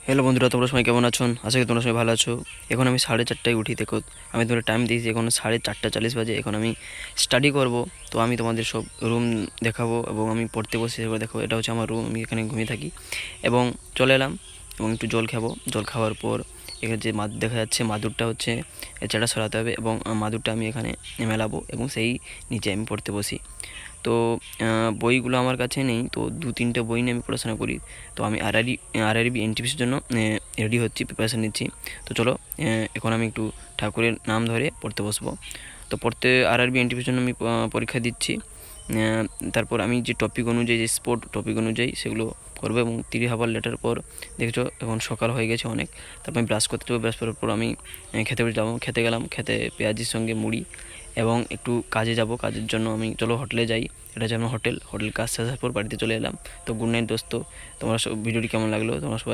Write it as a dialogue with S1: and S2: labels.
S1: Hello বন্ধুরা, তোমরা সবাই কেমন আছো? আশা করি তোমরা সবাই ভালো আছো। এখন আমি 4:30টায় উঠি। দেখো, আমি তোমাদের টাইম দিয়েছি, এখন 4:40 বাজে। এখন আমি স্টাডি করব। তো আমি তোমাদের সব রুম দেখাবো এবং আমি পড়তে বসে এবার দেখো, এটা হচ্ছে আমার রুম, আমি এখানে ঘুমিয়ে থাকি। এবং চলে এলাম এবং একটু জল খাবো। জল খাওয়ার পর এখানে যে মাদুর দেখা যাচ্ছে, মাদুরটা হচ্ছে এছাড়া সরাতে হবে এবং মাদুরটা আমি এখানে মেলাবো এবং সেই নিচে আমি পড়তে বসি। তো বইগুলো আমার কাছে নেই, তো 2-3টে বই নিয়ে আমি পড়াশোনা করি। তো আমি আরআরবি এনটিপিসির জন্য রেডি হচ্ছি, প্রিপারেশান নিচ্ছি। তো চলো, এখন আমি একটু ঠাকুরের নাম ধরে পড়তে বসবো। তো পড়তে আরআরবি এনটিপিসির জন্য আমি পরীক্ষা দিচ্ছি। তারপর আমি যে টপিক অনুযায়ী, যে স্পোর্ট টপিক অনুযায়ী সেগুলো করবো এবং 3 হাওয়ার লেটার পর দেখছো এখন সকাল হয়ে গেছে অনেক। তারপর আমি ব্রাশ করতে যাবো, ব্রাশ করার পর আমি খেতে যাবো। খেতে গেলাম, খেতে পেঁয়াজির সঙ্গে মুড়ি এবং একটু কাজে যাব। কাজের জন্য আমি চলো হোটেলে যাই। এটা হচ্ছে আমার হোটেল। কাজ শেষের পর বাড়িতে চলে এলাম। তো গুড নাইট দোস্ত, তোমার ভিডিওটি কেমন লাগলো তোমরা সবাই